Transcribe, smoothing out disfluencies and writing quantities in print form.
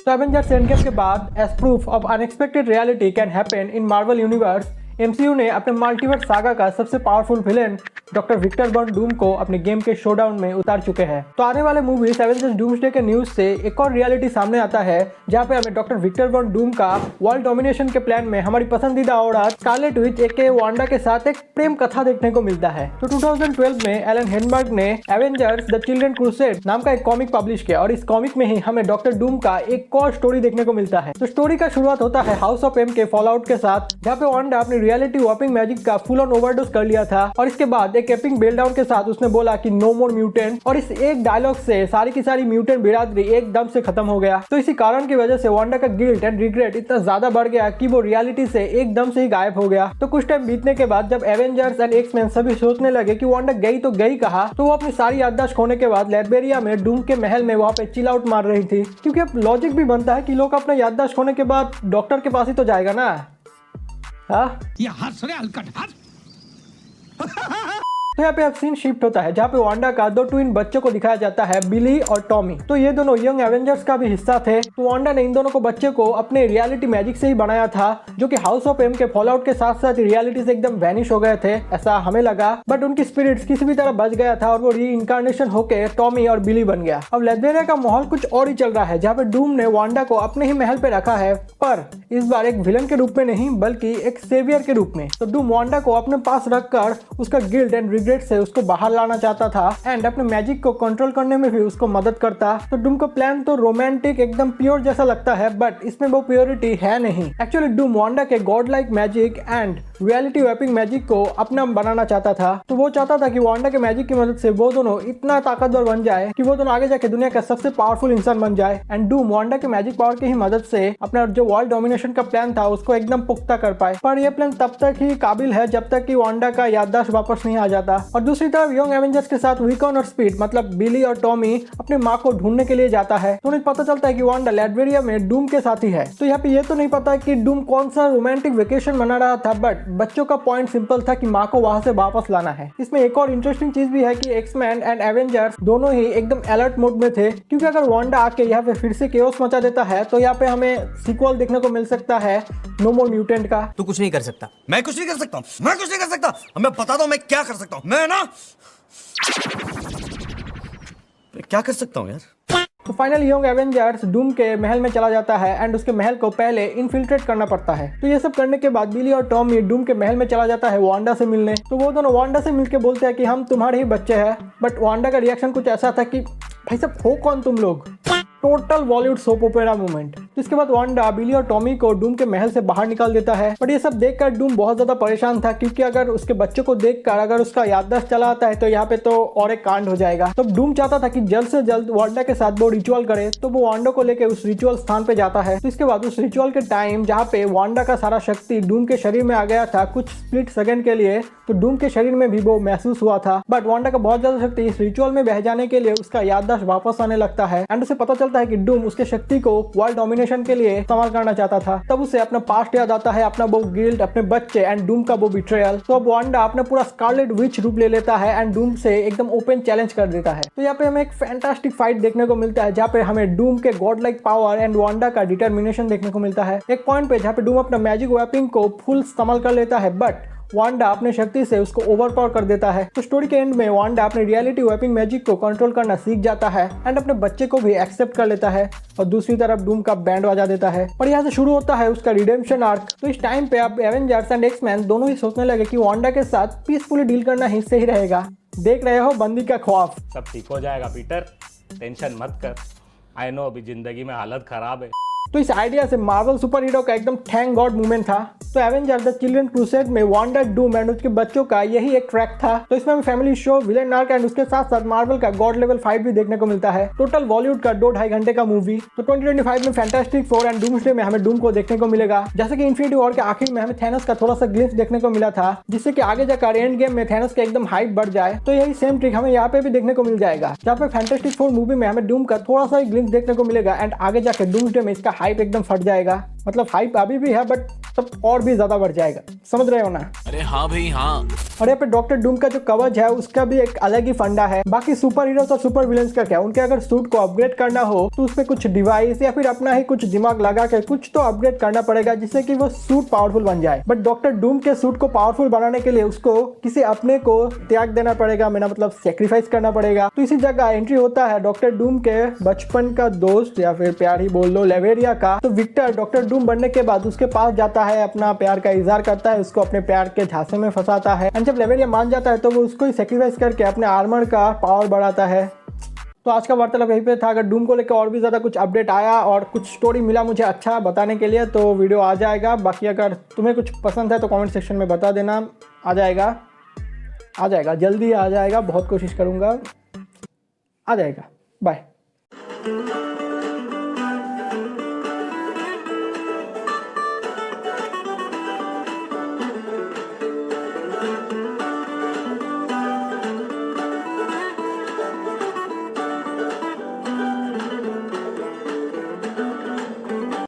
तो Avengers end game के बाद as proof of unexpected reality can happen in Marvel universe, MCU ने अपने मल्टीवर्स सागा का सबसे पावरफुल विलेन डॉक्टर विक्टर बॉन डूम को अपने गेम के शोडाउन में उतार चुके हैं। तो आने वाले मूवी एवेंजर्स डूम्सडे के न्यूज से एक और रियलिटी सामने आता है, जहां पे हमें डॉक्टर विक्टर बॉन डूम का वर्ल्ड डोमिनेशन के प्लान में हमारी पसंदीदा औरत स्कारलेट विच एके वांडा के साथ एक प्रेम कथा देखने को मिलता है। तो 2012 में एलन हेनबर्ग ने एवेंजर्स द चिल्ड्रन क्रूसेड नाम का एक कॉमिक पब्लिश किया और इस कॉमिक में ही हमें डॉक्टर डूम का एक और स्टोरी देखने को मिलता है। तो स्टोरी का शुरुआत होता है हाउस ऑफ एम के फॉलआउट के साथ, जहाँ पे वांडा अपनी रियलिटी वॉपिंग मैजिक का फुल ऑन ओवरडोज कर लिया था और इसके बाद एक एपिक बेलडाउन के साथ उसने बोला कि नो मोर म्यूटेंट, और इस एक डायलॉग से सारी की सारी म्यूटेंट बिरादरी एकदम से खत्म हो गया। तो इसी कारण की वजह से वांडा का गिल्ट एंड रिग्रेट इतना ज्यादा बढ़ गया कि वो रियलिटी से एकदम से ही गायब हो गया। तो कुछ टाइम बीतने के बाद जब एवेंजर्स एंड एक्स-मैन सभी सोचने लगे कि वांडा गई तो गई कहा, तो वो अपनी सारी याददाश्त खोने के बाद लाइब्रेरिया में डूम के महल में वहां पे चिल आउट मार रही थी, क्योंकि अब लॉजिक भी बनता है कि लोग अपना याददाश्त खोने के बाद डॉक्टर के पास ही तो जाएगा ना। ये हंस रहे हलकट हंस। तो यहाँ पे अब सीन शिफ्ट होता है, जहाँ पे वांडा का दो ट्विन बच्चों को दिखाया जाता है, बिली और टॉमी। तो ये दोनों यंग एवेंजर्स का भी हिस्सा थे। तो वांडा ने इन दोनों को बच्चे को अपने रियलिटी मैजिक से ही बनाया था, जो कि हाउस ऑफ एम के फॉलआउट के साथ साथ रियलिटी से एकदम वैनिश हो गए थे, ऐसा हमें लगा। बट उनकी स्पिरिट्स किसी भी तरह बच गया था और वो री इनकारनेशन होकर टॉमी और बिली बन गया। अब लाइब्रेरिया का माहौल कुछ और ही चल रहा है, जहाँ पे डूम ने वांडा को अपने ही महल पे रखा है, पर इस बार एक विलन के रूप में नहीं बल्कि एक सेवियर के रूप में। तो डूम वांडा को अपने पास रखकर उसका गिल्ट एंड रिग्रेट से उसको बाहर लाना चाहता था एंड अपने मैजिक को कंट्रोल करने में भी उसको मदद करता। तो डूम का प्लान तो रोमांटिक एकदम प्योर जैसा लगता है, बट इसमें वो प्योरिटी है नहीं। एक्चुअली डूम वांडा के God like magic and reality vaping magic को अपना बनाना चाहता था। तो वो चाहता था कि वांडा के मैजिक की मदद से वो दोनों इतना ताकतवर बन जाए कि वो दोनों आगे जाके दुनिया का सबसे पावरफुल इंसान बन जाए एंड डूम वांडा के मैजिक पावर की ही मदद से अपना जो वर्ल्ड डोमिनेशन का प्लान था उसको एकदम पुख्ता कर पाए। पर यह प्लान तब तक ही काबिल है जब तक कि वांडा का याददाश्त वापस नहीं आ जाता। और दूसरी तरफ यंग एवेंजर्स के साथ विकॉन और स्पीड मतलब बिली और टॉमी अपनी माँ को ढूंढने के लिए जाता है। तो उन्हें पता चलता है कि वांडा लाइब्रेरिया में डूम के साथ ही है। तो यहाँ पे ये तो नहीं पता कि डूम कौन सा रोमांटिक वेकेशन मना रहा था, बट बच्चों का पॉइंट सिंपल था कि माँ को वहां से वापस लाना है। इसमें एक और इंटरेस्टिंग चीज भी है कि एक्स-मैन एंड एवेंजर्स दोनों ही एकदम अलर्ट मोड में थे, क्योंकि अगर वांडा आके यहाँ पे फिर से केओस मचा देता है तो यहाँ पे हमें सीक्वल देखने को मिल सकता है नो मोर म्यूटेंट का। तू कुछ नहीं कर सकता। मैं कुछ नहीं कर सकता हूँ, मैं कुछ नहीं कर सकता। मैं बताता हूँ मैं क्या कर सकता हूँ। मैं ना क्या कर सकता हूँ यार। तो फाइनली यंग एवेंजर्स डूम के महल में चला जाता है एंड उसके महल को पहले इन्फिल्ट्रेट करना पड़ता है। तो ये सब करने के बाद बिली और टॉमी डूम के महल में चला जाता है वांडा से मिलने। तो वो दोनों वांडा से मिलके बोलते हैं कि हम तुम्हारे ही बच्चे हैं, बट वांडा का रिएक्शन कुछ ऐसा था कि भाई साहब हो कौन तुम लोग। Total Bollywood soap opera movement. तो इसके बाद वांडा बिली और टॉमी को डूम के महल से बाहर निकाल देता है। बट ये सब देखकर डूम बहुत ज्यादा परेशान था, क्योंकि अगर उसके बच्चे को देखकर अगर उसका याददाश्त चला आता है तो यहाँ पे तो और एक कांड हो जाएगा। तो डूम चाहता था कि जल्द से जल्द वांडा के साथ वो रिचुअल करे। तो वो वांडा को लेकर उस रिचुअल स्थान पे जाता है। तो इसके बाद उस रिचुअल के टाइम जहाँ पे वांडा का सारा शक्ति डूम के शरीर में आ गया था कुछ स्प्लिट सेकंड के लिए, तो डूम के शरीर में भी वो महसूस हुआ था। बट वांडा का बहुत ज्यादा शक्ति इस रिचुअल में बह जाने के लिए उसका याददाश्त वापस आने लगता है एंड उसे पता चलता है कि डूम उसके शक्ति को वर्ल्ड डोमिनेशन के लिए इस्तेमाल करना चाहता था। तब उसे अपना पास्ट याद आता है, अपना वो गिल्ट, अपने बच्चे एंड डूम का वो बिट्रेयल। तो अब वांडा अपना पूरा स्कारलेट विच रूप ले लेता है एंड डूम से एकदम ओपन चैलेंज कर देता है। तो यहाँ पे हमें एक फैंटास्टिक फाइट देखने को मिलता है, जहाँ पे हमें डूम के God like power and Wanda का डिटर्मिनेशन देखने को मिलता है। एक पॉइंट पे जहाँ पे डूम अपना मैजिक वेपिंग को फुल इस्तेमाल कर लेता है, बट वांडा अपने शक्ति से उसको ओवरपावर कर देता है। तो स्टोरी के एंड में वांडा अपने रियलिटी वेपिंग मैजिक को कंट्रोल करना सीख जाता है एंड अपने बच्चे को भी एक्सेप्ट कर लेता है और दूसरी तरफ डूम का बैंड बजा देता है। और यहाँ से शुरू होता है उसका रिडेम्पशन आर्क। तो इस टाइम पे अब एवेंजर्स एंड एक्स-मैन दोनों ही सोचने लगे कि वांडा के साथ पीसफुली डील करना ही सही रहेगा। देख रहे हो बंदी का ख्वाब। सब ठीक हो जाएगा पीटर, टेंशन मत कर। आई नो अभी जिंदगी में हालत खराब है। तो इस आइडिया से मार्वल सुपर हीरो का एकदम थैंक गॉड मूवमेंट था। तो एवेंजर द चिल्ड्रन क्रूसेड में वांडा, डूम एंड उसके बच्चों का यही एक ट्रैक था। तो इसमें हमें family show, villain arc and उसके साथ साथ मार्वल का गॉड लेवल फाइट भी देखने को मिलता है। टोटल बॉलीवुड का 2-2.5 घंटे का मूवी। तो 2025 में फैंटास्टिक फोर एंड डूम्सडे में हमें डूम को देखने को मिलेगा। जैसे कि इन्फिनिटी वॉर के आखिर में हमें थैनोस का थोड़ा सा ग्लिम्स देखने को मिला था, जिससे कि आगे जाकर एंड गेम में थैनोस का एकदम हाइप बढ़ जाए। तो यही सेम ट्रिक हमें यहाँ पे भी देखने को मिल जाएगा, जहाँ पे फैंटास्टिक फोर मूवी में हमें डूम का थोड़ा सा ही ग्लिम्स देखने को मिलेगा एंड आगे जाकर डूम्सडे में इसका हाइप एकदम फट जाएगा। मतलब हाइप अभी भी है बट सब और भी ज्यादा बढ़ जाएगा, समझ रहे हो ना। अरे हाँ भाई हाँ। और यहाँ पे डॉक्टर डूम का जो कवच है उसका भी एक अलग ही फंडा है। बाकी सुपर हीरोज और सुपर विलेंस का क्या, उनके अगर सूट को अपग्रेड करना हो तो उसपे कुछ डिवाइस या फिर अपना ही कुछ दिमाग लगा के कुछ तो अपग्रेड करना पड़ेगा जिससे कि वो सूट पावरफुल बन जाए। बट डॉक्टर डूम के सूट को पावरफुल बनाने के लिए उसको किसी अपने को त्याग देना पड़ेगा, मेरा मतलब सेक्रीफाइस करना पड़ेगा। तो इसी जगह एंट्री होता है डॉक्टर डूम के बचपन का दोस्त या फिर प्यार ही बोल लो लेवेरिया का। तो विक्टर डॉक्टर डूम बनने के बाद उसके पास जाता है, अपना प्यार का इजहार करता है, उसको अपने प्यार के झांसे में फंसाता है। एंड जब लेवेरिया मान जाता है तो वो उसको ही सेक्रीफाइस करके अपने आर्मर का पावर बढ़ाता है। तो आज का वार्तालाप यहीं पे था। अगर डूम को लेकर और भी ज़्यादा कुछ अपडेट आया और कुछ स्टोरी मिला मुझे अच्छा बताने के लिए तो वीडियो आ जाएगा। बाकी अगर तुम्हें कुछ पसंद है तो कमेंट सेक्शन में बता देना। आ जाएगा जल्दी आ जाएगा, बहुत कोशिश करूँगा, आ जाएगा। बाय।